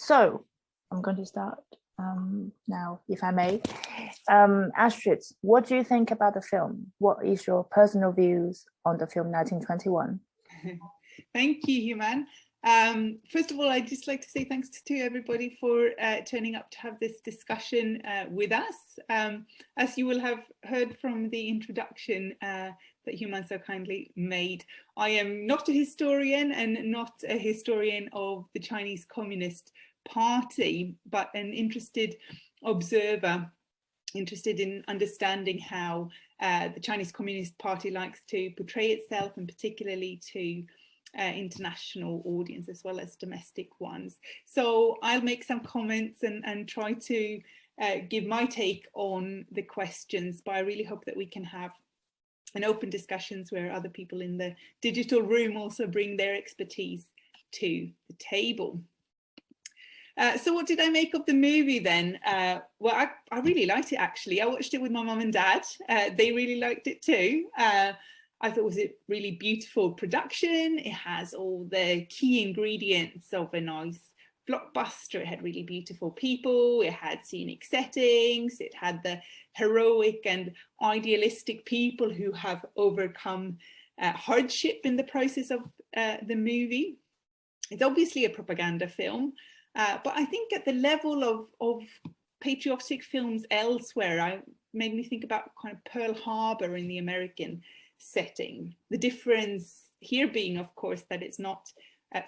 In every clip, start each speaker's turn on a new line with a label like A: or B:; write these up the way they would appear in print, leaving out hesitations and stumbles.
A: So I'm going to start now, if I may. Astrid, what do you think about the film? What is your personal views on the film 1921?
B: Thank you, Human. First of all, I'd just like to say thanks to everybody for turning up to have this discussion with us. As you will have heard from the introduction that Human so kindly made, I am not a historian and not a historian of the Chinese Communist Party, but an interested observer, interested in understanding how the Chinese Communist Party likes to portray itself, and particularly to international audience as well as domestic ones. So I'll make some comments and try to give my take on the questions, but I really hope that we can have an open discussions where other people in the digital room also bring their expertise to the table. So what did I make of the movie then? Well, I really liked it, actually. I watched it with my mum and dad. They really liked it too. I thought it was a really beautiful production. It has all the key ingredients of a nice blockbuster. It had really beautiful people. It had scenic settings. It had the heroic and idealistic people who have overcome hardship in the process of the movie. It's obviously a propaganda film, but I think at the level of patriotic films elsewhere, it made me think about kind of Pearl Harbor in the American setting. The difference here being, of course, that it's not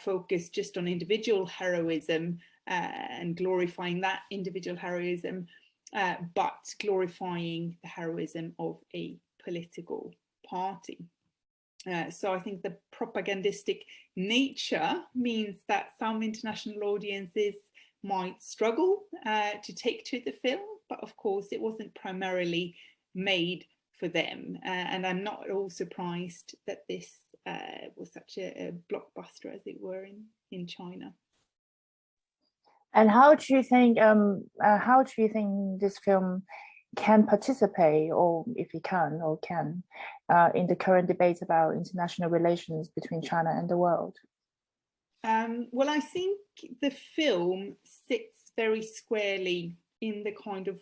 B: focused just on individual heroism and glorifying that individual heroism, but glorifying the heroism of a political party. So I think the propagandistic nature means that some international audiences might struggle to take to the film, but of course it wasn't primarily made for them, and I'm not at all surprised that this was such a blockbuster, as it were, in China.
A: And how do you think this film can participate, or if it can or can, in the current debate about international relations between China and the world?
B: Well, I think the film sits very squarely in the kind of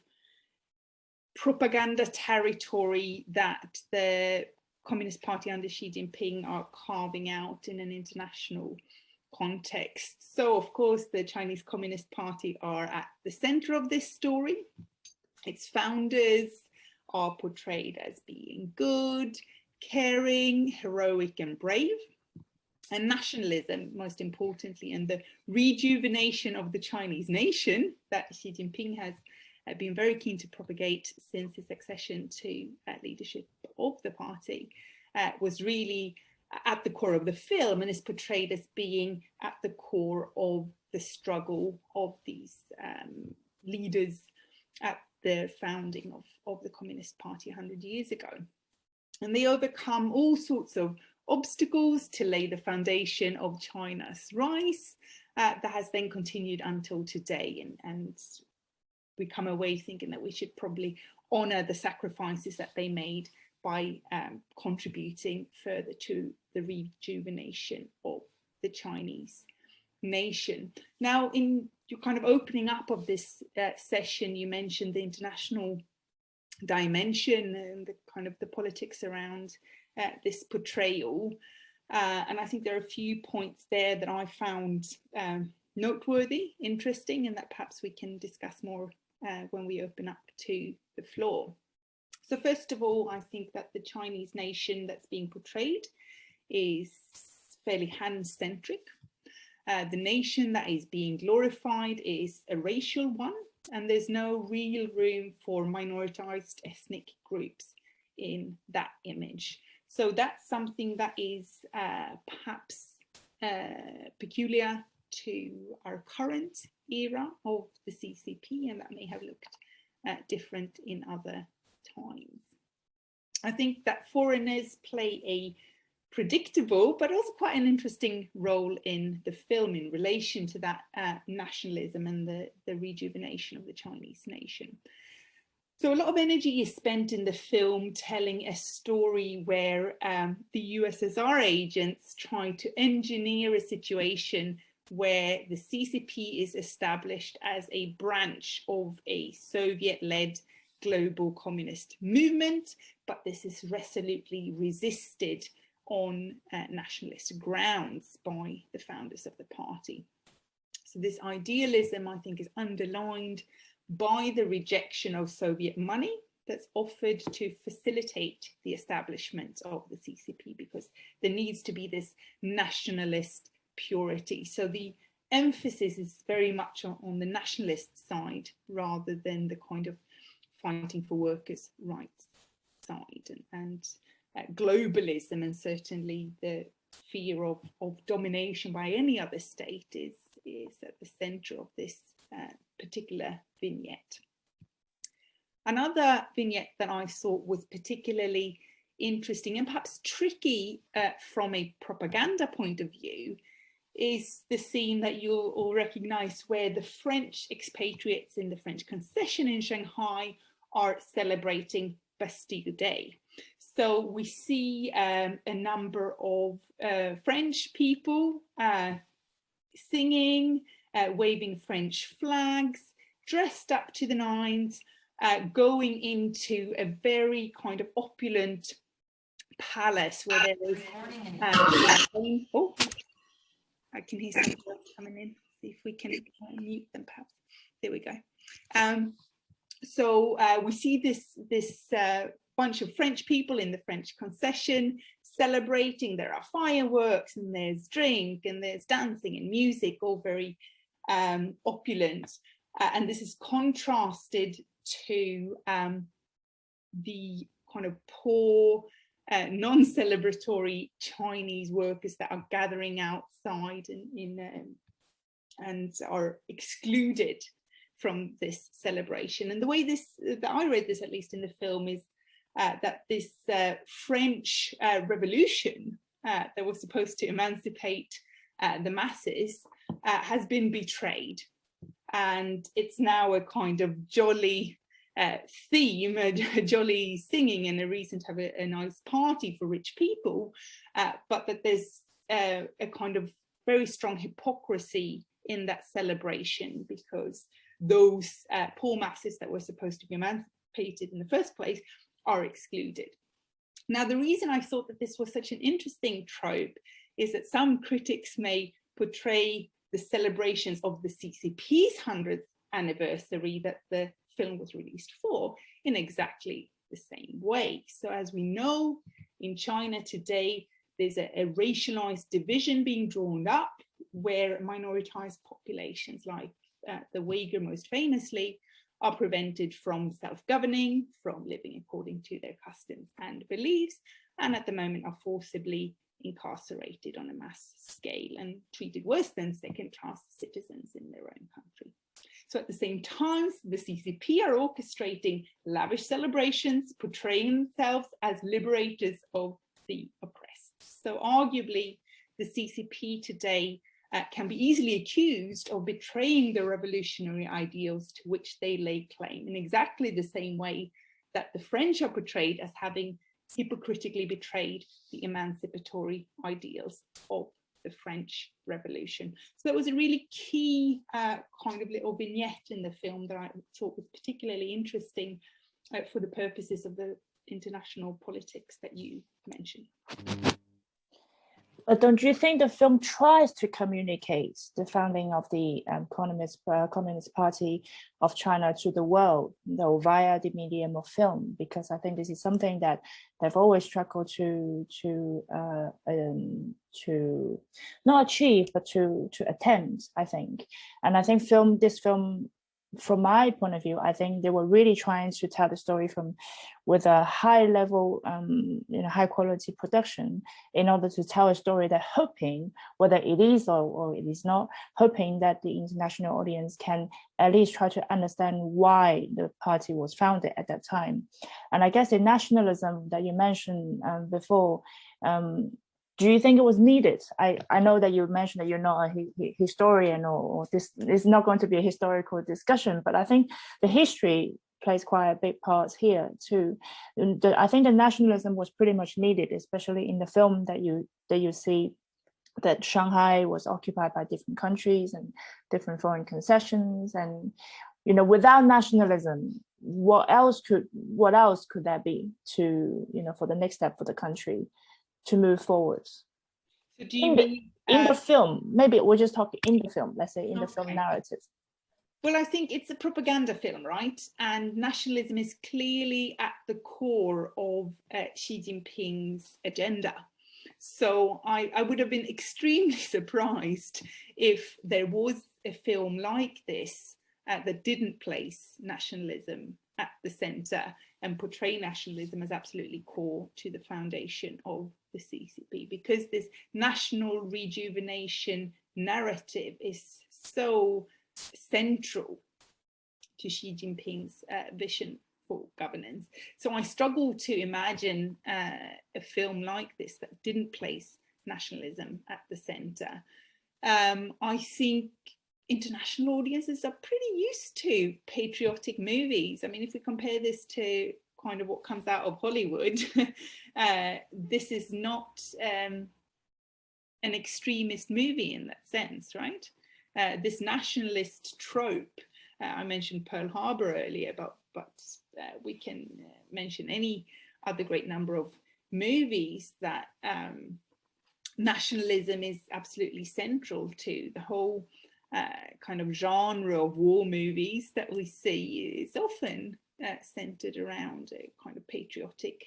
B: propaganda territory that the Communist Party under Xi Jinping are carving out in an international context. So, of course, the Chinese Communist Party are at the center of this story. Its founders are portrayed as being good, caring, heroic, and brave. And nationalism, most importantly, and the rejuvenation of the Chinese nation that Xi Jinping has been very keen to propagate since his accession to leadership of the party, was really at the core of the film, and is portrayed as being at the core of the struggle of these leaders at the founding of the Communist Party 100 years ago. And they overcome all sorts of obstacles to lay the foundation of China's rise that has then continued until today, and we come away thinking that we should probably honour the sacrifices that they made by contributing further to the rejuvenation of the Chinese nation. Now, in your kind of opening up of this session, you mentioned the international dimension and the kind of the politics around this portrayal. And I think there are a few points there that I found noteworthy, interesting, and that perhaps we can discuss more when we open up to the floor. So first of all, I think that the Chinese nation that's being portrayed is fairly Han-centric. The nation that is being glorified is a racial one, and there's no real room for minoritized ethnic groups in that image. So that's something that is perhaps peculiar to our current era of the CCP, and that may have looked different in other times. I think that foreigners play a predictable but also quite an interesting role in the film in relation to that nationalism and the rejuvenation of the Chinese nation. So a lot of energy is spent in the film telling a story where the USSR agents try to engineer a situation where the CCP is established as a branch of a Soviet-led global communist movement, but this is resolutely resisted on nationalist grounds by the founders of the party. So this idealism, I think, is underlined by the rejection of Soviet money that's offered to facilitate the establishment of the CCP, because there needs to be this nationalist purity. So the emphasis is very much on the nationalist side rather than the kind of fighting for workers' rights side, and globalism, and certainly the fear of domination by any other state is at the center of this particular vignette. Another vignette that I thought was particularly interesting and perhaps tricky from a propaganda point of view is the scene that you'll all recognize, where the French expatriates in the French concession in Shanghai are celebrating Bastille Day. So we see a number of French people singing, waving French flags, dressed up to the nines, going into a very kind of opulent palace where there is oh, I can hear some coming in. See if we can mute them perhaps. There we go. So we see this bunch of French people in the French concession celebrating. There are fireworks and there's drink and there's dancing and music, all very opulent. And this is contrasted to the kind of poor, non-celebratory Chinese workers that are gathering outside and are excluded from this celebration. And the way that I read this, at least in the film, is that this French revolution that was supposed to emancipate the masses has been betrayed. And it's now a kind of jolly theme, a jolly singing, and a reason to have a nice party for rich people, but that there's a kind of very strong hypocrisy in that celebration, because those poor masses that were supposed to be emancipated in the first place are excluded. Now, the reason I thought that this was such an interesting trope is that some critics may portray the celebrations of the CCP's 100th anniversary that the film was released for in exactly the same way. So as we know, in China today, there's a racialized division being drawn up where minoritized populations like the Uyghur most famously are prevented from self-governing, from living according to their customs and beliefs, and at the moment are forcibly incarcerated on a mass scale and treated worse than second-class citizens in their own country. So at the same time, the CCP are orchestrating lavish celebrations, portraying themselves as liberators of the oppressed. So arguably, the CCP today can be easily accused of betraying the revolutionary ideals to which they lay claim, in exactly the same way that the French are portrayed as having hypocritically betrayed the emancipatory ideals of the French Revolution. So that was a really key kind of little vignette in the film that I thought was particularly interesting for the purposes of the international politics that you mentioned.
A: But don't you think the film tries to communicate the founding of the Communist Party of China to the world, though via the medium of film? Because I think this is something that they've always struggled to not achieve, but to attempt, I think. And I think this film, from my point of view, I think they were really trying to tell the story with a high level, high quality production, in order to tell a story that, hoping, whether it is or it is not, hoping that the international audience can at least try to understand why the party was founded at that time. And I guess the nationalism that you mentioned before, do you think it was needed? I know that you mentioned that you're not a historian, or this is not going to be a historical discussion, but I think the history plays quite a big part here too. I think the nationalism was pretty much needed, especially in the film that you see that Shanghai was occupied by different countries and different foreign concessions, and without nationalism, what else could there be to for the next step for the country to move forward?
B: So do you mean
A: in the film? Maybe we're just talking in the film. Let's say in the film narrative.
B: Well, I think it's a propaganda film, right? And nationalism is clearly at the core of Xi Jinping's agenda. So I would have been extremely surprised if there was a film like this that didn't place nationalism at the center and portray nationalism as absolutely core to the foundation of the CCP, because this national rejuvenation narrative is so central to Xi Jinping's vision for governance. So I struggle to imagine a film like this that didn't place nationalism at the center. I think international audiences are pretty used to patriotic movies. I mean, if we compare this to kind of what comes out of Hollywood, this is not an extremist movie in that sense, right? This nationalist trope, I mentioned Pearl Harbor earlier, but we can mention any other great number of movies that nationalism is absolutely central to. The whole kind of genre of war movies that we see is often centered around kind of patriotic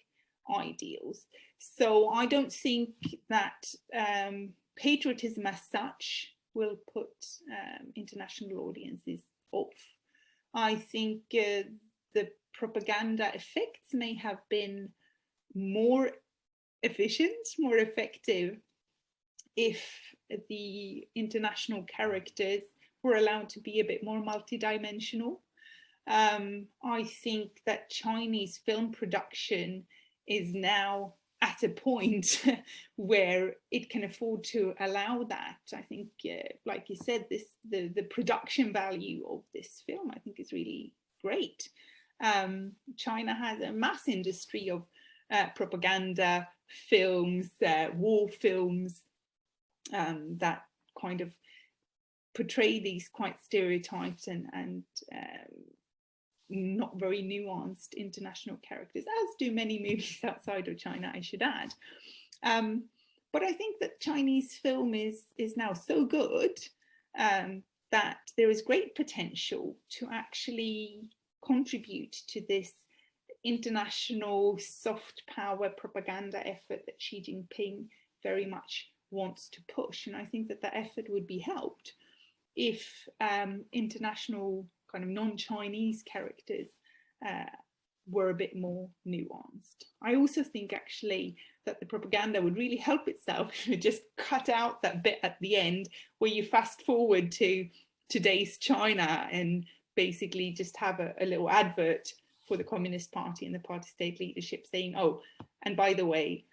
B: ideals. So I don't think that patriotism as such will put international audiences off. I think the propaganda effects may have been more efficient, more effective, if the international characters were allowed to be a bit more multidimensional. I think that Chinese film production is now at a point where it can afford to allow that. I think, like you said, the production value of this film, I think, is really great. China has a mass industry of propaganda films, war films, that kind of portray these quite stereotyped and not very nuanced international characters, as do many movies outside of China, I should add. But I think that Chinese film is now so good that there is great potential to actually contribute to this international soft power propaganda effort that Xi Jinping very much wants to push. And I think that the effort would be helped if international kind of non-Chinese characters were a bit more nuanced. I also think actually that the propaganda would really help itself if you just cut out that bit at the end where you fast forward to today's China and basically just have a little advert for the Communist Party and the party state leadership saying, oh, and by the way,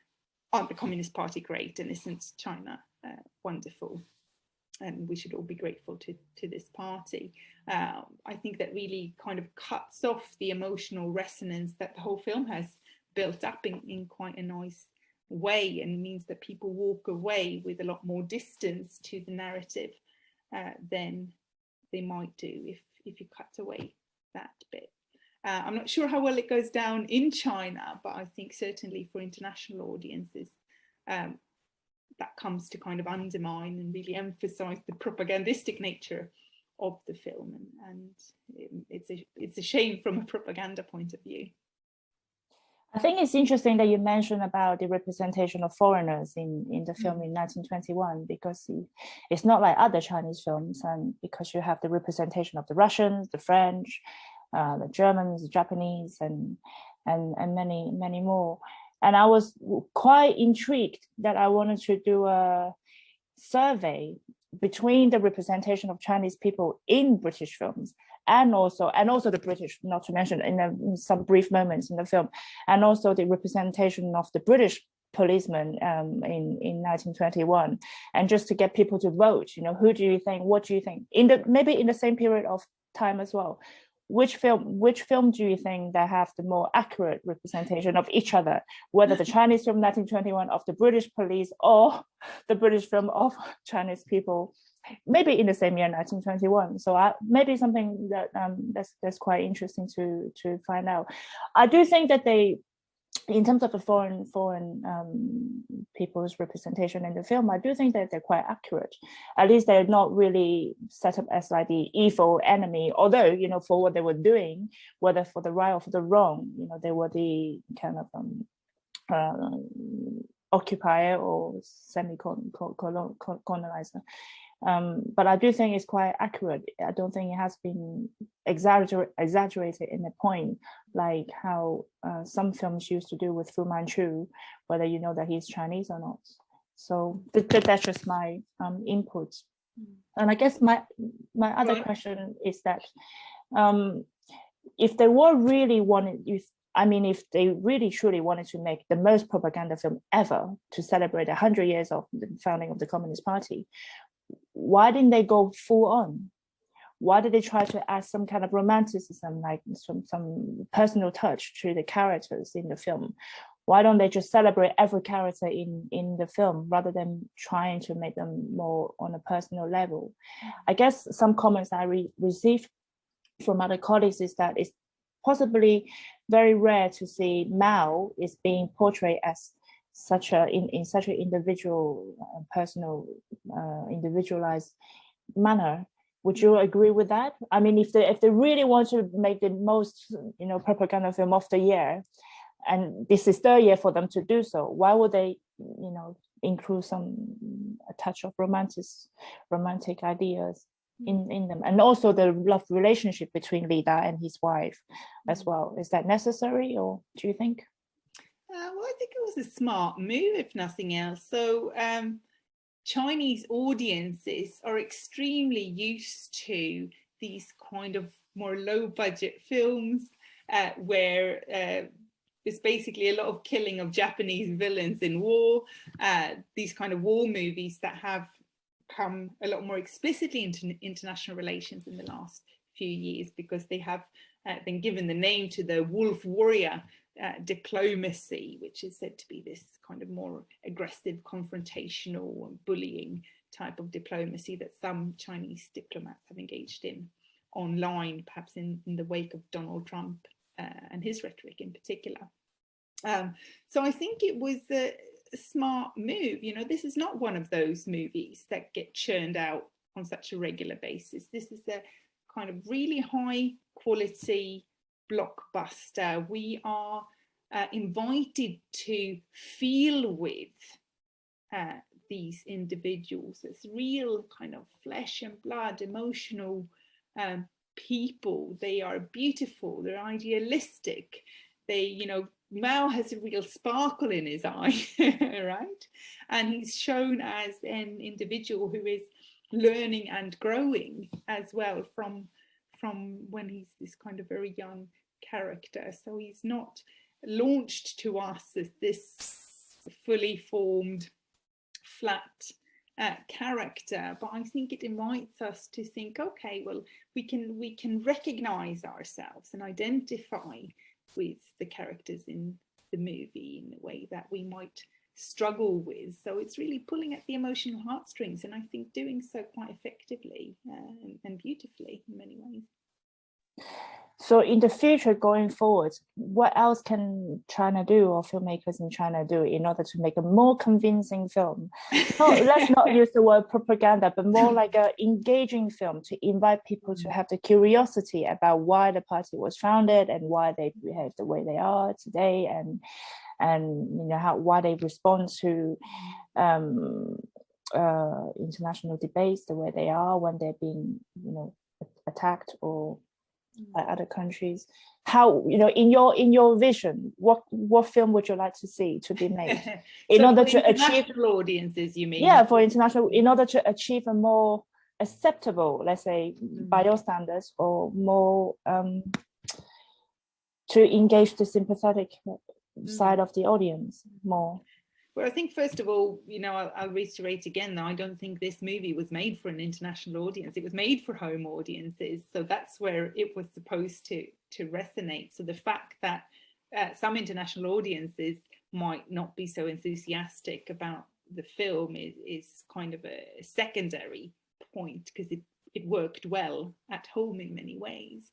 B: aren't the Communist Party great, and isn't China wonderful? And we should all be grateful to this party. I think that really kind of cuts off the emotional resonance that the whole film has built up in quite a nice way, and means that people walk away with a lot more distance to the narrative than they might do if you cut away that bit. I'm not sure how well it goes down in China, but I think certainly for international audiences, that comes to kind of undermine and really emphasize the propagandistic nature of the film, and it's a shame from a propaganda point of view.
A: I think it's interesting that you mentioned about the representation of foreigners in the film in 1921, because it's not like other Chinese films, and because you have the representation of the Russians, the French, the Germans, the Japanese, and many more. And I was quite intrigued that I wanted to do a survey between the representation of Chinese people in British films and also the British, not to mention in some brief moments in the film, and also the representation of the British policemen in 1921, and just to get people to vote. Who do you think? What do you think? Maybe in the same period of time as well. which film do you think that have the more accurate representation of each other, whether the Chinese film 1921 of the British police or the British film of Chinese people, maybe in the same year, 1921. So maybe something that that's quite interesting to find out. I do think that they, in terms of the foreign people's representation in the film, I do think that they're quite accurate. At least they're not really set up as like the evil enemy, although, you know, for what they were doing, whether for the right or for the wrong, you know, they were the kind of occupier or semi-colonizer. But I do think it's quite accurate. I don't think it has been exaggerated in the point, like how some films used to do with Fu Manchu, whether you know that he's Chinese or not. So that's just my input. And I guess my other question is that if they were really wanted, if they really truly wanted to make the most propaganda film ever to celebrate 100 years of the founding of the Communist Party, why didn't they go full on? Why did they try to add some kind of romanticism, like some personal touch to the characters in the film? Why don't they just celebrate every character in the film rather than trying to make them more on a personal level? I guess some comments I received from other colleagues is that it's possibly very rare to see Mao is being portrayed as such in such an individual, personal, individualized manner. Would you agree with that? I mean, if they really want to make the most, you know, propaganda film of the year, and this is their year for them to do so, why would they, you know, include a touch of romantic ideas in them, and also the love relationship between Li Da and his wife as well? Is that necessary, or do you think?
B: Well, I think it was a smart move, if nothing else. So Chinese audiences are extremely used to these kind of more low budget films where there's basically a lot of killing of Japanese villains in war, these kind of war movies that have come a lot more explicitly into international relations in the last few years, because they have been given the name to the wolf warrior diplomacy, which is said to be this kind of more aggressive, confrontational, and bullying type of diplomacy that some Chinese diplomats have engaged in online, perhaps in the wake of Donald Trump and his rhetoric in particular. So I think it was a smart move. You know, this is not one of those movies that get churned out on such a regular basis. This is a kind of really high quality blockbuster. We are invited to feel with these individuals as real kind of flesh and blood, emotional people. They are beautiful, they're idealistic. They, you know, Mao has a real sparkle in his eye, right? And he's shown as an individual who is learning and growing as well from when he's this kind of very young character. So he's not launched to us as this fully formed, flat character, but I think it invites us to think, okay, well, we can recognize ourselves and identify with the characters in the movie in a way that we might struggle with. So it's really pulling at the emotional heartstrings, and I think doing so quite effectively and beautifully in many ways.
A: So in the future, going forward, what else can China do, or filmmakers in China do, in order to make a more convincing film? Let's not use the word propaganda, but more like an engaging film to invite people to have the curiosity about why the party was founded and why they behave the way they are today, and you know why they respond to international debates the way they are when they're being, you know, attacked or by other countries. How, you know, in your vision, what film would you like to see to be made in order to achieve
B: audiences, you mean?
A: Yeah, for international, in order to achieve a more acceptable, let's say, by your standards, or more to engage the sympathetic side of the audience more.
B: Well, I think first of all, you know, I'll reiterate again that I don't think this movie was made for an international audience. It was made for home audiences. So that's where it was supposed to resonate. So the fact that some international audiences might not be so enthusiastic about the film is kind of a secondary point, because it worked well at home in many ways.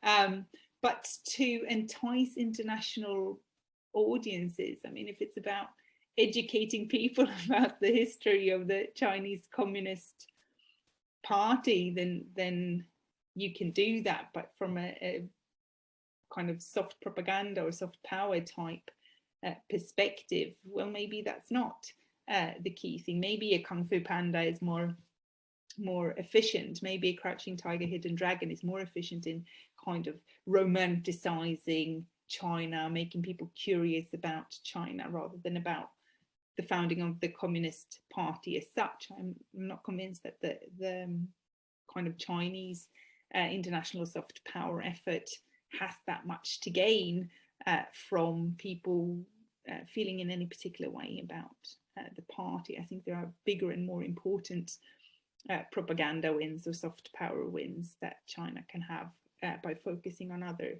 B: But to entice international audiences, I mean, if it's about educating people about the history of the Chinese Communist Party, then you can do that. But from a kind of soft propaganda or soft power type perspective, well, maybe that's not the key thing. Maybe a Kung Fu Panda is more efficient. Maybe a Crouching Tiger, Hidden Dragon is more efficient in kind of romanticizing China, making people curious about China rather than about the founding of the Communist Party as such. I'm not convinced that the kind of Chinese international soft power effort has that much to gain from people feeling in any particular way about the party. I think there are bigger and more important propaganda wins or soft power wins that China can have by focusing on other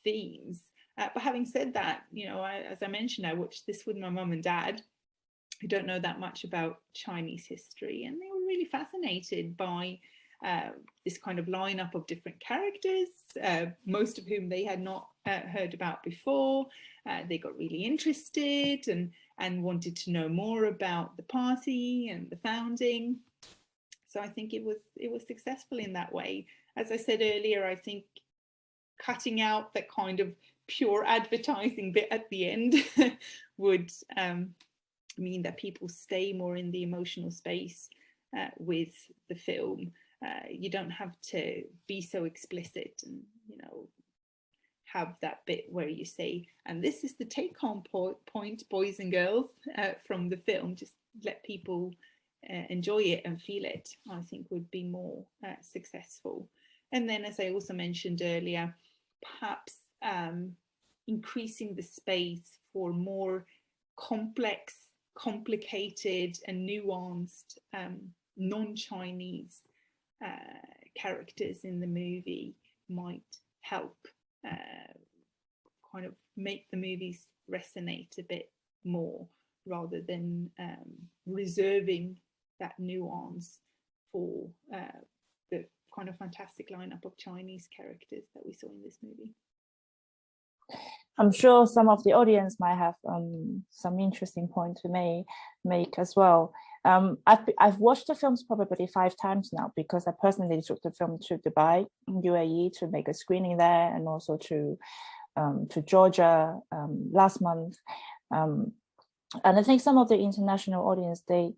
B: themes. But having said that, you know, as I mentioned, I watched this with my mum and dad, who don't know that much about Chinese history, and they were really fascinated by this kind of lineup of different characters, most of whom they had not heard about before. They got really interested and wanted to know more about the party and the founding. So I think it was successful in that way. As I said earlier, I think cutting out that kind of pure advertising bit at the end would mean that people stay more in the emotional space with the film. You don't have to be so explicit and, you know, have that bit where you say, and this is the take-home point, boys and girls, from the film. Just let people enjoy it and feel it, I think would be more successful. And then, as I also mentioned earlier, perhaps increasing the space for more complex, complicated and nuanced non-Chinese characters in the movie might help kind of make the movies resonate a bit more, rather than reserving that nuance for the kind of fantastic lineup of Chinese characters that we saw in this movie.
A: I'm sure some of the audience might have some interesting point to make as well. I've watched the films probably 5 times now, because I personally took the film to Dubai, UAE, to make a screening there, and also to Georgia last month. And I think some of the international audience, they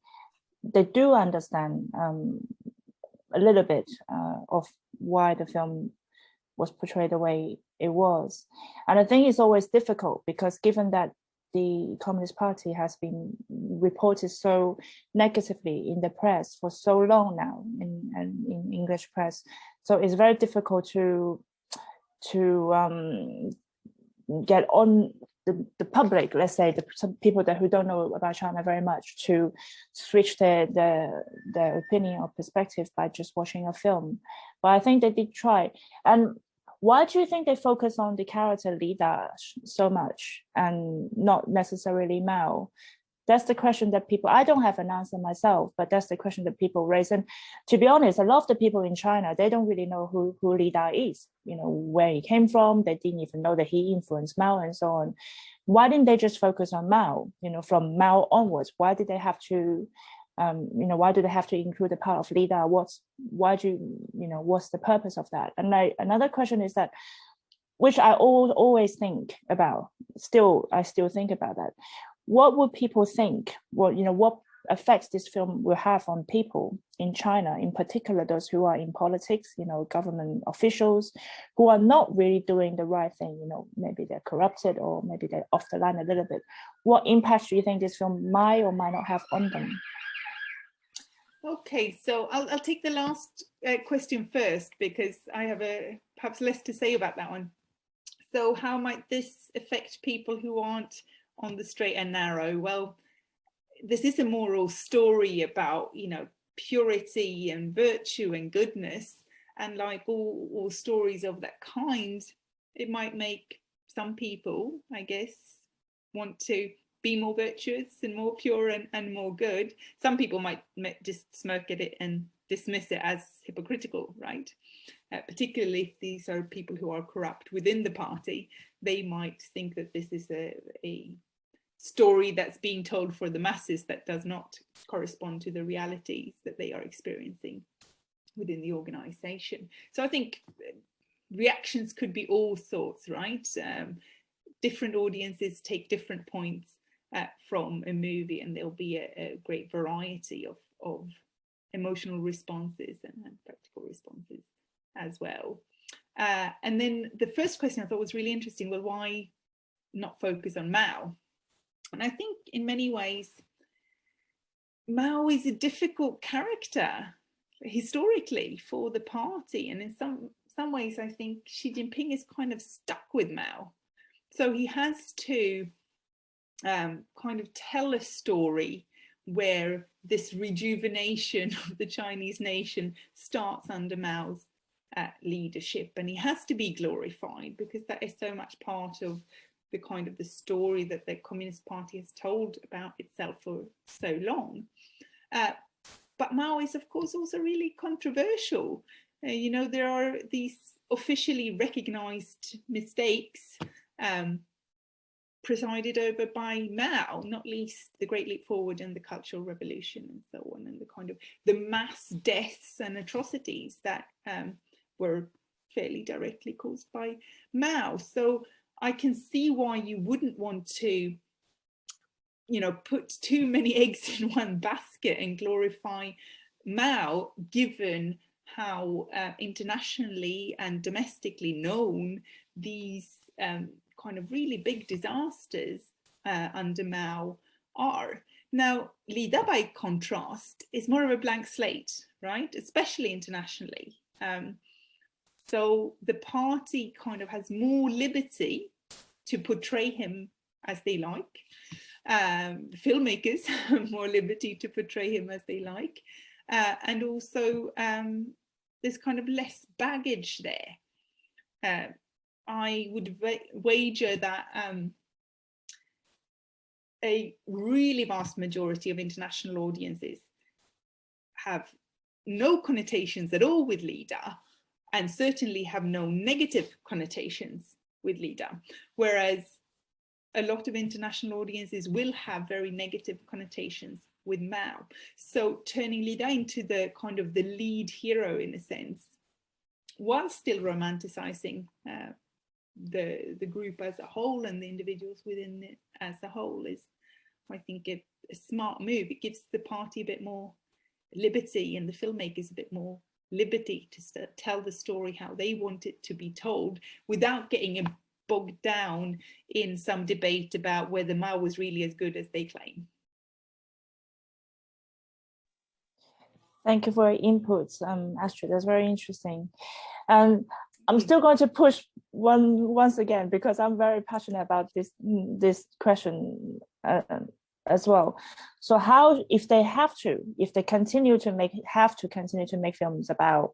A: do understand a little bit of why the film was portrayed the way it was. And I think it's always difficult, because given that the Communist Party has been reported so negatively in the press for so long now, in English press, so it's very difficult to get on the public, let's say, some people who don't know about China very much, to switch their opinion or perspective by just watching a film. But I think they did try. And why do you think they focus on the character Li Dash so much and not necessarily Mao? That's the question that people, I don't have an answer myself, but that's the question that people raise. And to be honest, a lot of the people in China, they don't really know who Li Da is, you know, where he came from. They didn't even know that he influenced Mao and so on. Why didn't they just focus on Mao, you know, from Mao onwards? Why did they have to, why do they have to include the part of Li Da? What's the purpose of that? And another question is that, which I always think about, I still think about that. What would people think? What effects this film will have on people in China, in particular those who are in politics, government officials who are not really doing the right thing, maybe they're corrupted or maybe they're off the line a little bit. What impact do you think this film might or might not have on them?
B: Okay, so I'll take the last question first, because I have perhaps less to say about that one. So how might this affect people who aren't on the straight and narrow? Well, this is a moral story about, you know, purity and virtue and goodness, and like all stories of that kind, it might make some people, I guess, want to be more virtuous and more pure and more good. Some people might just smirk at it and dismiss it as hypocritical, right? Particularly if these are people who are corrupt within the party, they might think that this is a story that's being told for the masses that does not correspond to the realities that they are experiencing within the organization. So I think reactions could be all sorts, right? Different audiences take different points from a movie, and there'll be a great variety of emotional responses and practical responses as well. And then the first question I thought was really interesting. Well, why not focus on Mao? And I think in many ways, Mao is a difficult character historically for the party. And in some ways, I think Xi Jinping is kind of stuck with Mao. So he has to kind of tell a story where this rejuvenation of the Chinese nation starts under Mao's leadership. And he has to be glorified because that is so much part of the kind of the story that the Communist Party has told about itself for so long. But Mao is, of course, also really controversial. You know, there are these officially recognized mistakes presided over by Mao, not least the Great Leap Forward and the Cultural Revolution and so on, and the kind of the mass deaths and atrocities that were fairly directly caused by Mao. So I can see why you wouldn't want to, you know, put too many eggs in one basket and glorify Mao, given how internationally and domestically known these kind of really big disasters under Mao are. Now, Li Da, by contrast, is more of a blank slate, right? Especially internationally. So the party kind of has more liberty to portray him as they like. Filmmakers have more liberty to portray him as they like. And also there's kind of less baggage there. I would wager that a really vast majority of international audiences have no connotations at all with Li Da, and certainly have no negative connotations with Li Da, whereas a lot of international audiences will have very negative connotations with Mao. So turning Li Da into the kind of the lead hero in a sense, while still romanticizing the group as a whole and the individuals within it as a whole, is, I think, a smart move. It gives the party a bit more liberty and the filmmakers a bit more liberty to tell the story how they want it to be told, without getting bogged down in some debate about whether Mao was really as good as they claim.
A: Thank you for your inputs, Astrid. That's very interesting. And I'm still going to push once again, because I'm very passionate about this question as well. So how, if they continue to make films about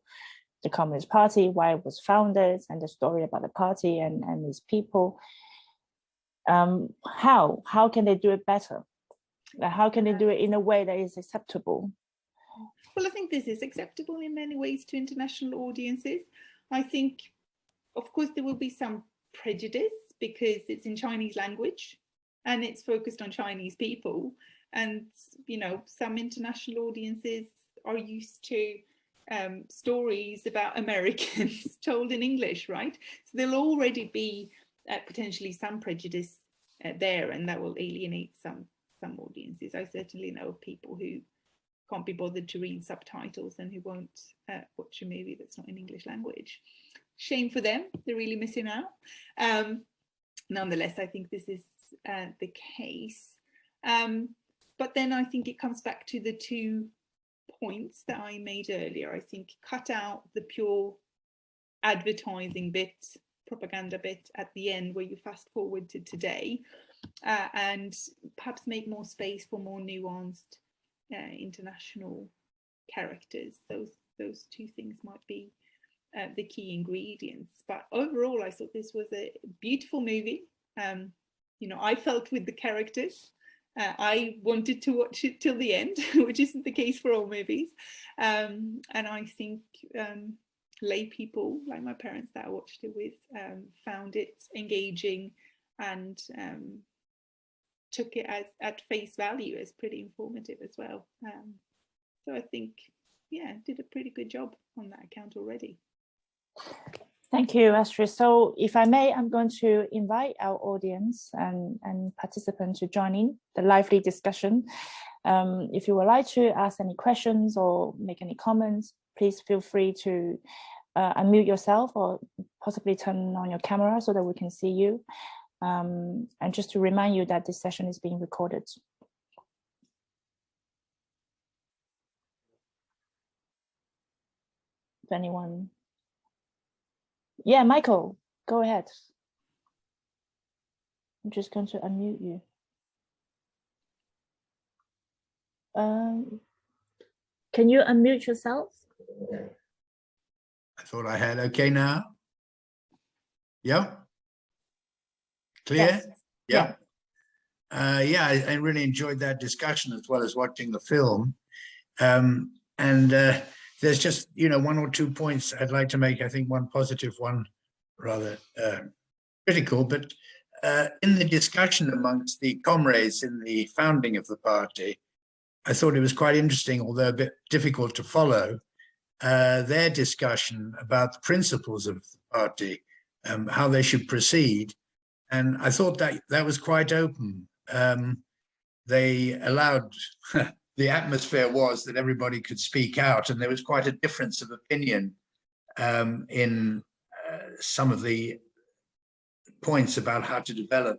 A: the Communist Party, why it was founded, and the story about the party and its people, how can they do it better? How can they do it in a way that is acceptable?
B: Well, I think this is acceptable in many ways to international audiences. I think, of course, there will be some prejudice because it's in Chinese language and it's focused on Chinese people. And, you know, some international audiences are used to stories about Americans told in English, right? So there'll already be potentially some prejudice there, and that will alienate some audiences. I certainly know of people who can't be bothered to read subtitles and who won't watch a movie that's not in English language. Shame for them, they're really missing out. Nonetheless, I think this is the case. But then I think it comes back to the 2 points that I made earlier. I think cut out the pure advertising bit propaganda bit at the end where you fast forward to today, and perhaps make more space for more nuanced international characters. Those two things might be the key ingredients. But overall, I thought this was a beautiful movie. You know, I felt with the characters. I wanted to watch it till the end, which isn't the case for all movies. And I think lay people like my parents that I watched it with found it engaging and took it at face value as pretty informative as well. So I think, yeah, did a pretty good job on that account already.
A: Thank you, Astrid. So if I may, I'm going to invite our audience and participants to join in the lively discussion. If you would like to ask any questions or make any comments, please feel free to unmute yourself or possibly turn on your camera so that we can see you. And just to remind you that this session is being recorded. If anyone? Yeah, Michael, go ahead. I'm just going to unmute you. Can you unmute yourself?
C: I thought I had. Okay now? Yeah? Clear?
A: Yes.
C: Yeah. Yeah, I really enjoyed that discussion as well as watching the film. There's just, you know, one or two points I'd like to make. I think one positive, one rather critical, but in the discussion amongst the comrades in the founding of the party, I thought it was quite interesting, although a bit difficult to follow, their discussion about the principles of the party, how they should proceed. And I thought that was quite open. They allowed, the atmosphere was that everybody could speak out, and there was quite a difference of opinion in some of the points about how to develop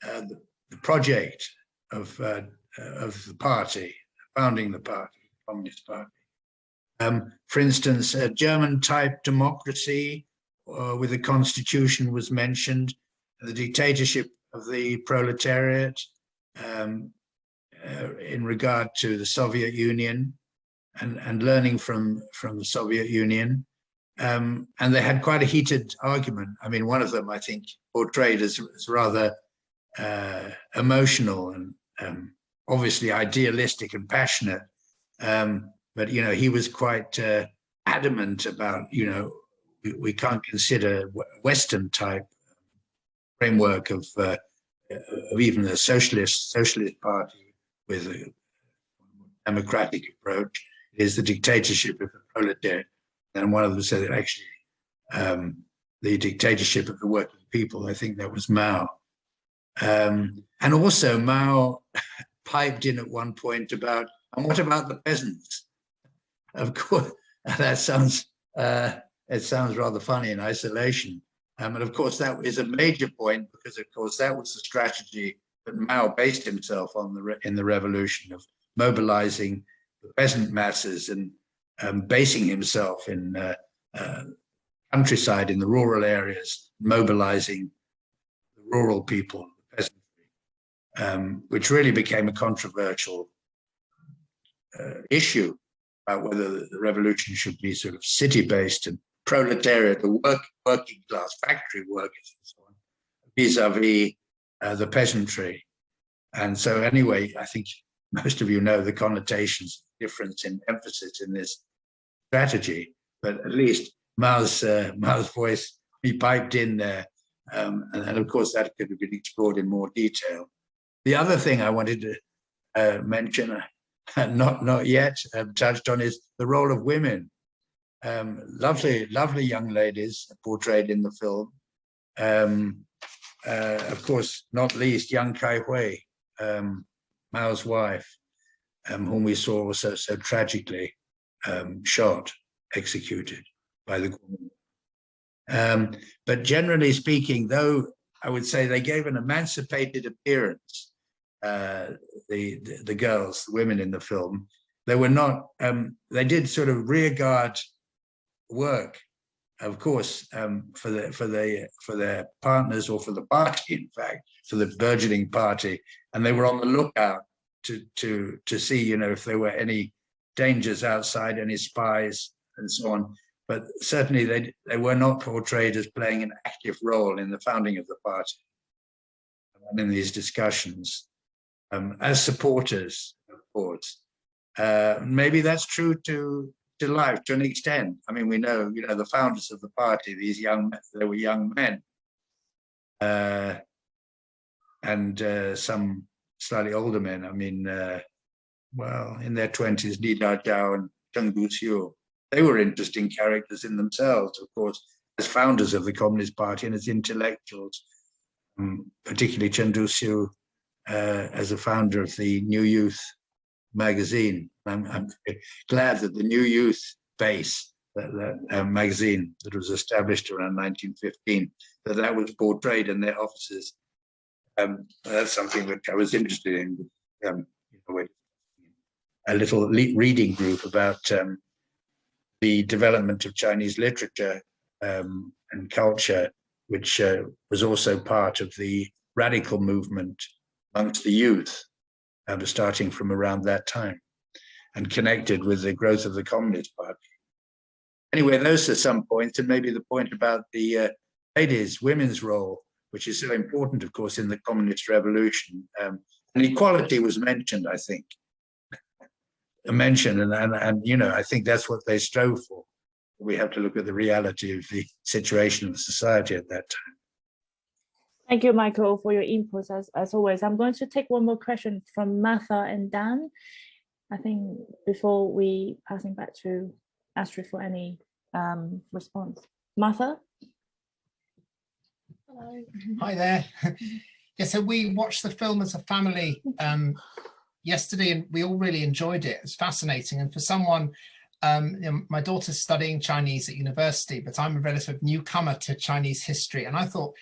C: the project of the party, founding the party, Communist Party. For instance, a German-type democracy with a constitution was mentioned, the dictatorship of the proletariat in regard to the Soviet Union and learning from the Soviet Union. And they had quite a heated argument. I mean, one of them, I think, portrayed as rather emotional and obviously idealistic and passionate. But, you know, he was quite adamant about, you know, we can't consider Western type framework of even a socialist party with a democratic approach. It is the dictatorship of the proletariat. And one of them said that actually the dictatorship of the working people, I think that was Mao. And also Mao piped in at one point about, and what about the peasants? Of course, that sounds, it sounds rather funny in isolation. And of course, that is a major point because, of course, that was the strategy that Mao based himself on in the revolution, of mobilizing the peasant masses and basing himself in countryside, in the rural areas, mobilizing the rural people, the peasantry, which really became a controversial issue about whether the revolution should be sort of city-based and proletariat, or working class, factory workers and so on, vis-a-vis the peasantry. And so anyway, I think most of you know the connotations, difference in emphasis in this strategy, but at least Mao's voice, he piped in there. And of course that could have been explored in more detail. The other thing I wanted to mention, not yet touched on, is the role of women. Lovely young ladies portrayed in the film. Of course, not least Yang Kai-hui, Mao's wife, whom we saw also so tragically shot, executed by the government. But generally speaking, though, I would say they gave an emancipated appearance, the girls, the women in the film. They were not, they did sort of rearguard work of course, for their partners, or for the party, in fact, for the burgeoning party, and they were on the lookout to see, you know, if there were any dangers outside, any spies and so on. But certainly they were not portrayed as playing an active role in the founding of the party and in these discussions, as supporters, of course. Maybe that's true to life to an extent. I mean, we know, you know, the founders of the party, these they were young men, and some slightly older men. I mean, well, in their 20s, Li Dazhao and Zheng Dasheng, they were interesting characters in themselves, of course, as founders of the Communist Party and as intellectuals, particularly Zheng Dasheng as a founder of the New Youth magazine. I'm glad that the New Youth base, that magazine that was established around 1915, that was portrayed in their offices. That's something that I was interested in. You know, a little reading group about the development of Chinese literature and culture, which was also part of the radical movement amongst the youth, starting from around that time, and connected with the growth of the Communist Party. Anyway, those are some points, and maybe the point about the women's role, which is so important, of course, in the Communist Revolution. And equality was mentioned, I think. Mentioned, and you know, I think that's what they strove for. We have to look at the reality of the situation of the society at that time.
A: Thank you, Michael, for your inputs as always. I'm going to take one more question from Martha and Dan, I think, before we passing back to Astrid for any response. Martha?
D: Hello. Hi there. Yeah, so we watched the film as a family yesterday, and we all really enjoyed it. It was fascinating. And for someone, you know, my daughter's studying Chinese at university, but I'm a relative newcomer to Chinese history. And I thought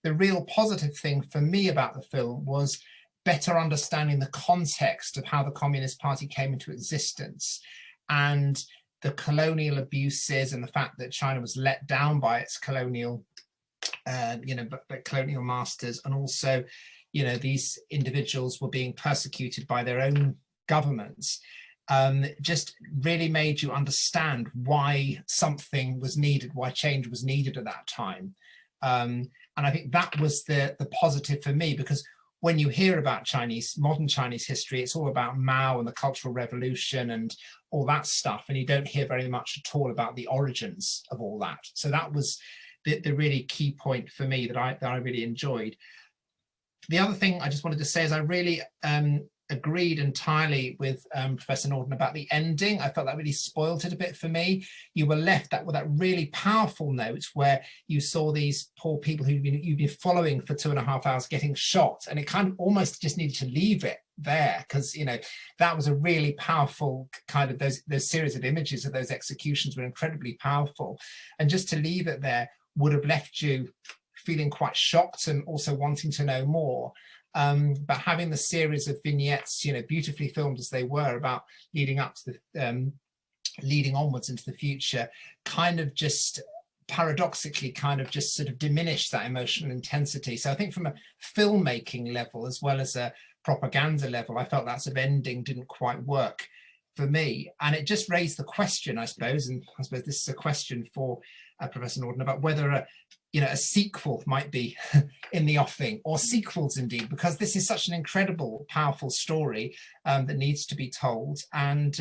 D: the real positive thing for me about the film was better understanding the context of how the Communist Party came into existence, and the colonial abuses, and the fact that China was let down by its colonial, you know, colonial masters, and also, you know, these individuals were being persecuted by their own governments. Just really made you understand why something was needed, why change was needed at that time. And I think that was the positive for me, because when you hear about modern Chinese history, it's all about Mao and the Cultural Revolution and all that stuff, and you don't hear very much at all about the origins of all that. So that was the really key point for me that I really enjoyed. The other thing I just wanted to say is I really agreed entirely with Professor Nordin about the ending. I felt that really spoiled it a bit for me. You were left with that really powerful note where you saw these poor people you'd been following for 2.5 hours getting shot, and it kind of almost just needed to leave it there, because, you know, that was a really powerful kind of, those series of images of those executions were incredibly powerful, and just to leave it there would have left you feeling quite shocked and also wanting to know more. But having the series of vignettes, you know, beautifully filmed as they were, about leading up to the leading onwards into the future, kind of just paradoxically kind of just sort of diminished that emotional intensity. So I think from a filmmaking level as well as a propaganda level, I felt that sort of ending didn't quite work for me. And it just raised the question, I suppose, and I suppose this is a question for Professor Nordin, about whether a sequel might be in the offing, or sequels indeed, because this is such an incredible, powerful story that needs to be told. And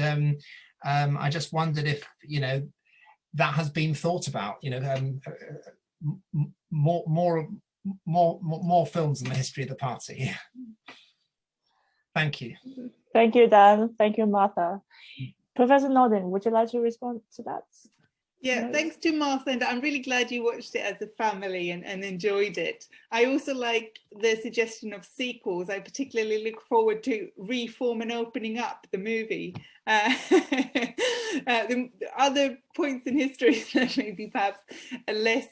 D: I just wondered if, you know, that has been thought about, you know, more films in the history of the party. Thank you.
A: Thank you, Dan. Thank you, Martha. Professor Nordin, would you like to respond to that?
B: Yeah,
A: No?
B: thanks to Martha, and I'm really glad you watched it as a family and enjoyed it. I also like the suggestion of sequels. I particularly look forward to Reform and Opening Up, the movie. The other points in history that maybe perhaps are less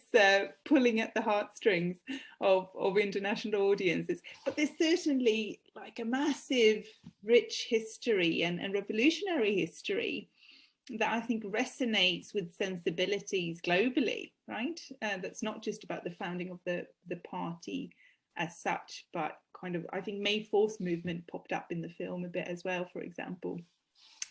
B: pulling at the heartstrings of international audiences. But there's certainly like a massive, rich history and revolutionary history that I think resonates with sensibilities globally, right? That's not just about the founding of the party as such, but kind of, I think May 4th movement popped up in the film a bit as well, for example,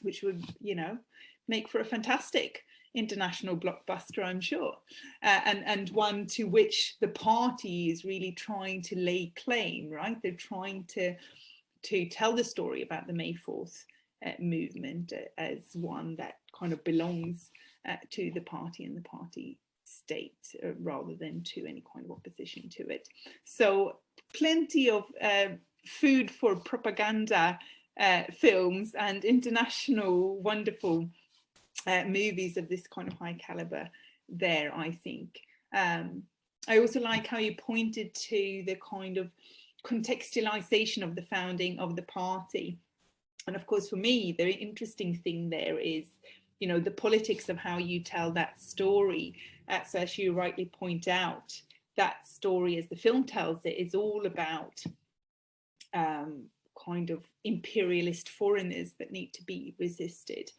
B: which would, you know, make for a fantastic international blockbuster, I'm sure, and one to which the party is really trying to lay claim, right? They're trying to tell the story about the May 4th movement as one that kind of belongs to the party and the party state rather than to any kind of opposition to it. So plenty of food for propaganda films and international wonderful movies of this kind of high caliber there, I think. I also like how you pointed to the kind of contextualization of the founding of the party. And of course, for me, the interesting thing there is, you know, the politics of how you tell that story. So as you rightly point out, that story as the film tells it is all about kind of imperialist foreigners that need to be resisted.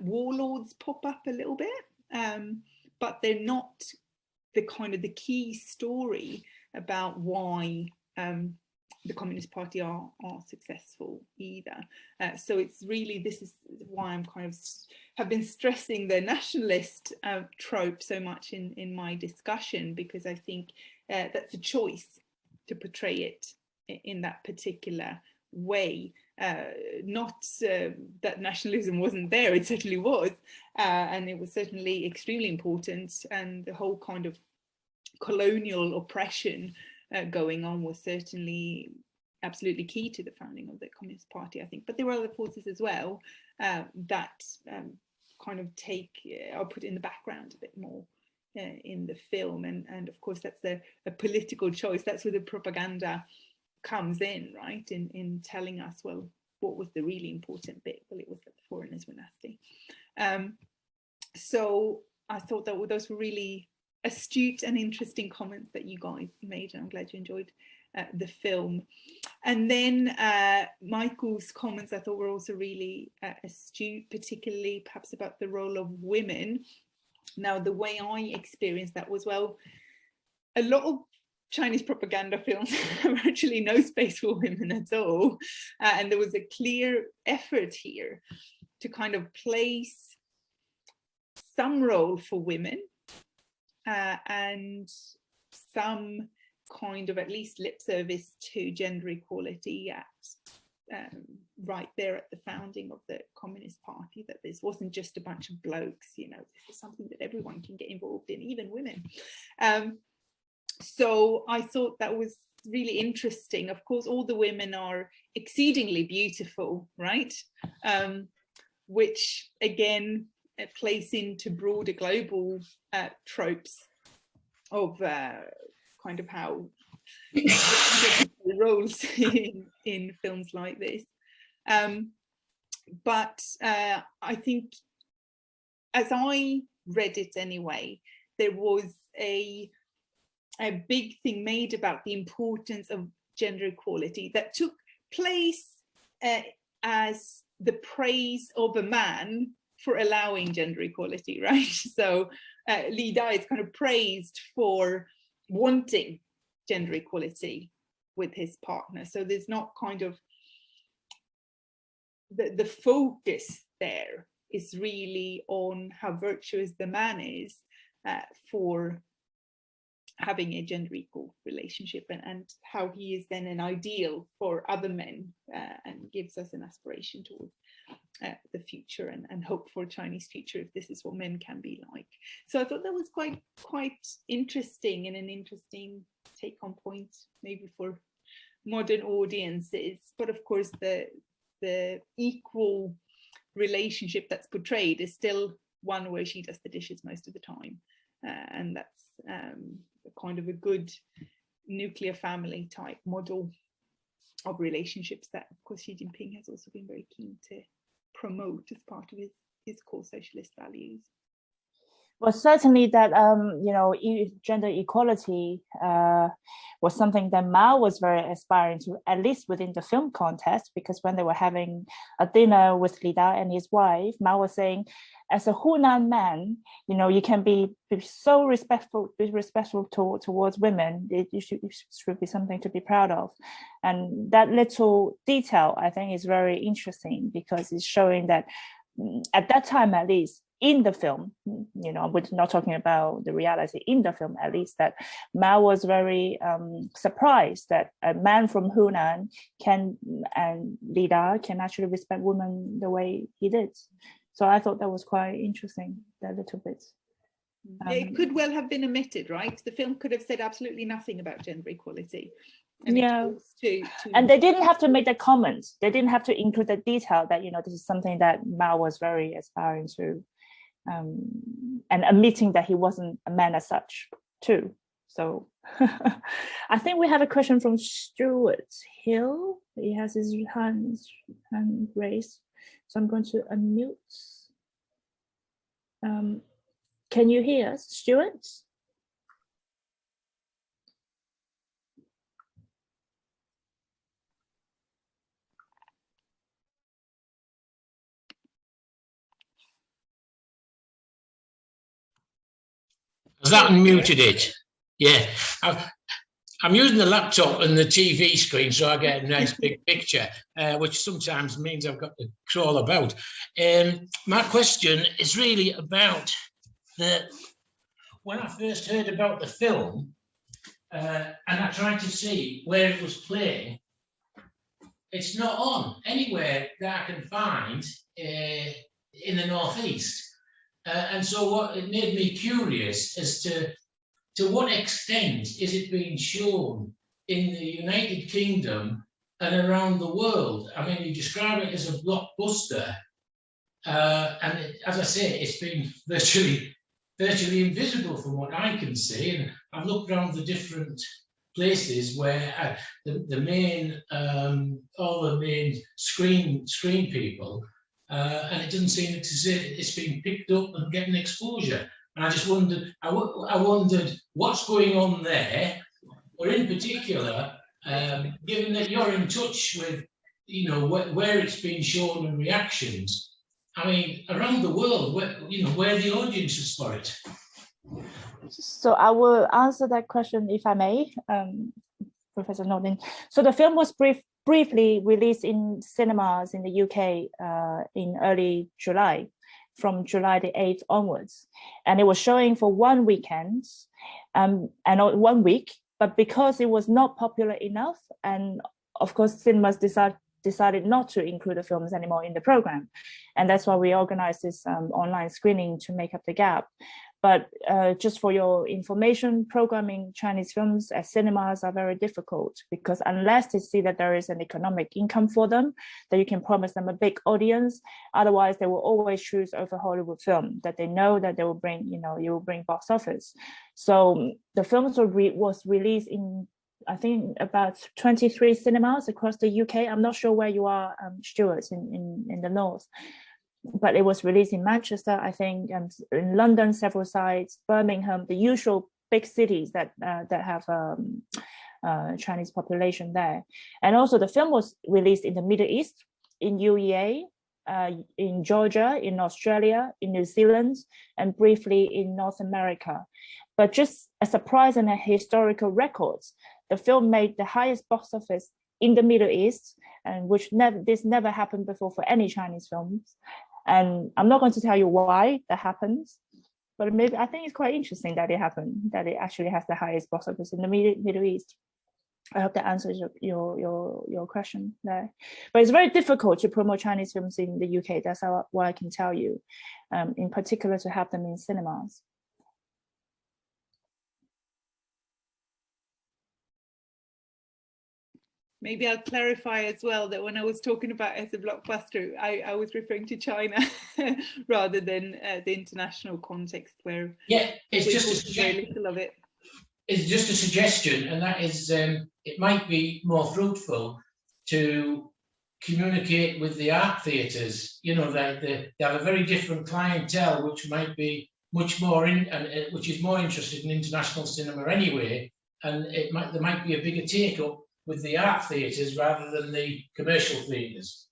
B: Warlords pop up a little bit, but they're not the kind of the key story about why the Communist Party are successful either. So it's really, this is why I'm kind of have been stressing the nationalist trope so much in my discussion, because I think that's a choice to portray it in that particular way. Not that nationalism wasn't there, it certainly was, and it was certainly extremely important, and the whole kind of colonial oppression going on was certainly absolutely key to the founding of the Communist Party, I think. But there were other forces as well that kind of are put in the background a bit more in the film, and of course that's a political choice. That's where the propaganda comes in, right, in telling us, well, what was the really important bit? Well, it was that the foreigners were nasty. So I thought that those were really astute and interesting comments that you guys made, and I'm glad you enjoyed the film. And then Michael's comments I thought were also really astute, particularly perhaps about the role of women. Now, the way I experienced that was, well, a lot of Chinese propaganda films have actually no space for women at all, and there was a clear effort here to kind of place some role for women and some kind of at least lip service to gender equality at right there at the founding of the Communist Party, that this wasn't just a bunch of blokes, you know, this is something that everyone can get involved in, even women. So I thought that was really interesting. Of course, all the women are exceedingly beautiful, right? Which again plays into broader global tropes of kind of how roles in films like this. But I think, as I read it anyway, there was a big thing made about the importance of gender equality that took place as the praise of a man for allowing gender equality, right? So Li Dai is kind of praised for wanting gender equality with his partner. So there's not kind of the focus there is really on how virtuous the man is for having a gender equal relationship, and how he is then an ideal for other men, and gives us an aspiration towards the future and hope for a Chinese future if this is what men can be like. So I thought that was quite interesting, and an interesting take on point maybe for modern audiences. But of course the equal relationship that's portrayed is still one where she does the dishes most of the time, and that's kind of a good nuclear family type model of relationships that of course Xi Jinping has also been very keen to promote as part of his core socialist values.
A: Well, certainly that gender equality was something that Mao was very aspiring to, at least within the film context, because when they were having a dinner with Li Da and his wife, Mao was saying, as a Hunan man, you can be so respectful towards women. It should be something to be proud of. And that little detail, I think, is very interesting because it's showing that at that time, at least, in the film, we're not talking about the reality, in the film at least, that Mao was very surprised that a man from Hunan and Li Da can actually respect women the way he did. So I thought that was quite interesting, that little bit.
B: It could well have been omitted, right? The film could have said absolutely nothing about gender equality. And
A: and they didn't have to make the comments. They didn't have to include the detail that, this is something that Mao was very aspiring to. And admitting that he wasn't a man as such too. So I think we have a question from Stuart Hill. He has his hand raised. So I'm going to unmute. Can you hear us, Stuart?
E: Has that unmuted it? Yeah. I'm using the laptop and the TV screen, so I get a nice big picture, which sometimes means I've got to crawl about. My question is really about when I first heard about the film, and I tried to see where it was playing, it's not on anywhere that I can find in the Northeast. And so it made me curious as to what extent is it being shown in the United Kingdom and around the world. I mean, you describe it as a blockbuster, and as I say, it's been virtually invisible from what I can see. And I've looked around the different places where the main all the main screen people. And it doesn't seem to say it's being picked up and getting exposure. And I just wondered, I wondered what's going on there, or in particular, given that you're in touch with, where it's been shown and reactions. I mean, around the world, where are the audiences for it?
A: So I will answer that question if I may, Professor Nordin. So the film was briefly released in cinemas in the UK in early July, from July the 8th onwards. And it was showing for 1 weekend and 1 week, but because it was not popular enough, and of course, cinemas decided not to include the films anymore in the program. And that's why we organized this online screening to make up the gap. But just for your information, programming Chinese films at cinemas are very difficult, because unless they see that there is an economic income for them, that you can promise them a big audience, otherwise they will always choose over Hollywood film that they know that they will bring, you will bring box office. So the film was released in, I think, about 23 cinemas across the UK. I'm not sure where you are, Stuart, in the north. But it was released in Manchester, I think, in London, several sites, Birmingham, the usual big cities that have Chinese population there. And also the film was released in the Middle East, in UEA, in Georgia, in Australia, in New Zealand, and briefly in North America. But just a surprise and a historical records, the film made the highest box office in the Middle East, and this never happened before for any Chinese films. And I'm not going to tell you why that happens, but maybe I think it's quite interesting that it happened, that it actually has the highest box office in the Middle East. I hope that answers your question there. But it's very difficult to promote Chinese films in the UK. That's what I can tell you, in particular to have them in cinemas.
B: Maybe I'll clarify as well that when I was talking about as a blockbuster, I was referring to China rather than the international context, where
E: it's just
B: very little of it.
E: It's just a suggestion, and that is it might be more fruitful to communicate with the art theatres. They have a very different clientele, which might be much more which is more interested in international cinema anyway, and there might be a bigger take-up with the art theatres rather than the commercial theatres.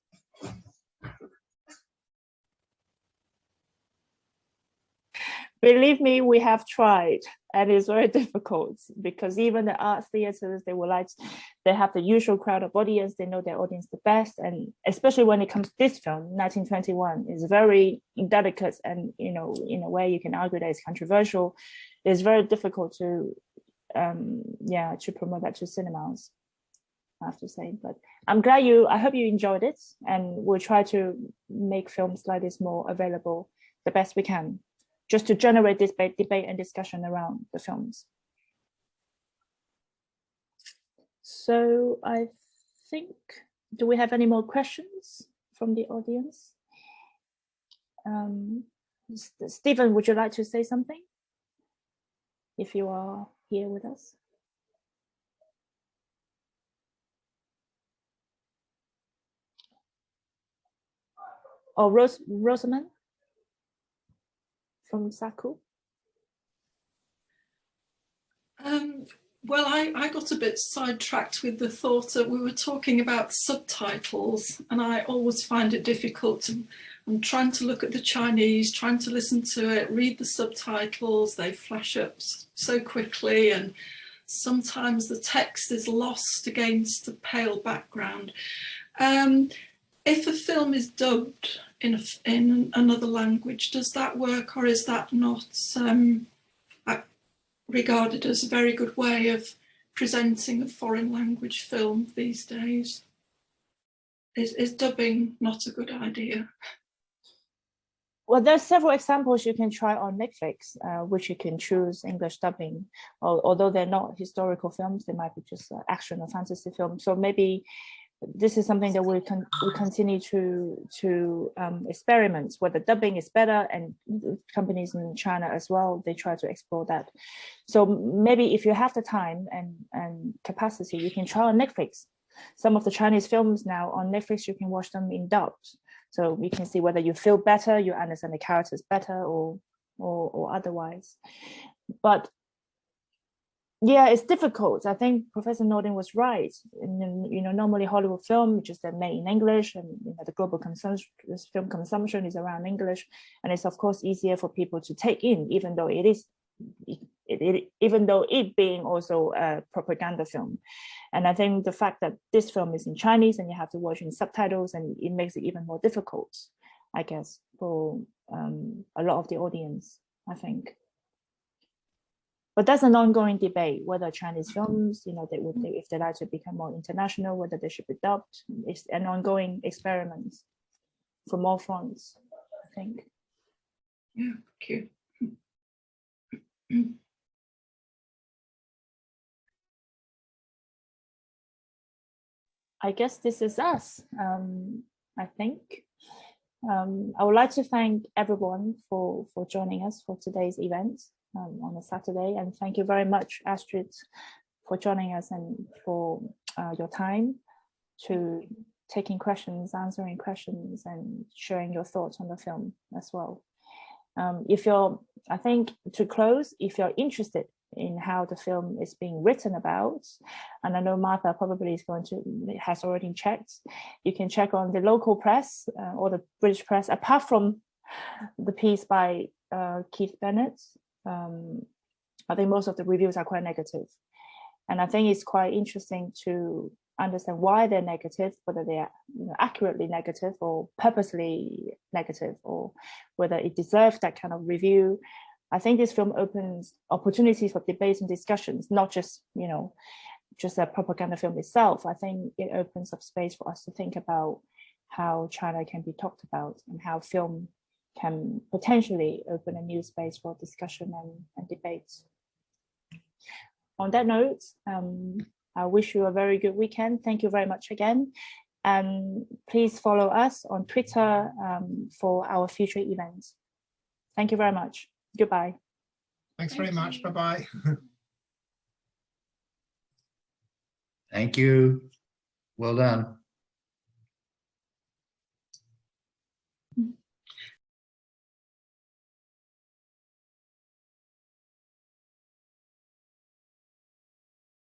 A: Believe me, we have tried, and it's very difficult because even the art theaters, they have the usual crowd of audience, they know their audience the best, and especially when it comes to this film, 1921, is very delicate, and in a way you can argue that it's controversial. It's very difficult to promote that to cinemas, I have to say. But I hope you enjoyed it, and we'll try to make films like this more available the best we can, just to generate this debate and discussion around the films. So I think, do we have any more questions from the audience? Stephen, would you like to say something? If you are here with us. Or Rosamund from SACU?
F: Well, I got a bit sidetracked with the thought that we were talking about subtitles, and I always find it difficult. I'm trying to look at the Chinese, trying to listen to it, read the subtitles, they flash up so quickly, and sometimes the text is lost against the pale background. If a film is dubbed in another language, does that work, or is that not regarded as a very good way of presenting a foreign language film these days? Is dubbing not a good idea?
A: Well, there's several examples you can try on Netflix, which you can choose English dubbing, although they're not historical films, they might be just action or fantasy films. So maybe this is something that we continue to experiment, whether dubbing is better, and companies in China as well, they try to explore that. So maybe if you have the time and capacity, you can try on Netflix. Some of the Chinese films now on Netflix, you can watch them in dubbed. So you can see whether you feel better, you understand the characters better, or otherwise. But yeah, it's difficult. I think Professor Nordin was right. Normally Hollywood film, just they're made in English, and the global film consumption is around English, and it's of course easier for people to take in, even though it being also a propaganda film. And I think the fact that this film is in Chinese and you have to watch in subtitles, and it makes it even more difficult, I guess, for a lot of the audience, I think. But that's an ongoing debate, whether Chinese films, if they like to become more international, whether they should be dubbed. It's an ongoing experiment from all fronts, I think.
F: Yeah, thank you.
A: I guess this is us, I think. I would like to thank everyone for joining us for today's event on a Saturday. And thank you very much, Astrid, for joining us and for your time to taking questions, answering questions, and sharing your thoughts on the film as well. I think to close, if you're interested in how the film is being written about, and I know Martha probably has already checked, you can check on the local press or the British press, apart from the piece by Keith Bennett. I think most of the reviews are quite negative, and I think it's quite interesting to understand why they're negative, whether they are accurately negative or purposely negative, or whether it deserves that kind of review. I think this film opens opportunities for debates and discussions, not just just a propaganda film itself. I think it opens up space for us to think about how China can be talked about, and how film can potentially open a new space for discussion and debates. On that note, I wish you a very good weekend. Thank you very much again. And please follow us on Twitter for our future events. Thank you very much. Goodbye.
D: Thanks very much. Bye-bye.
C: Thank you. Well done.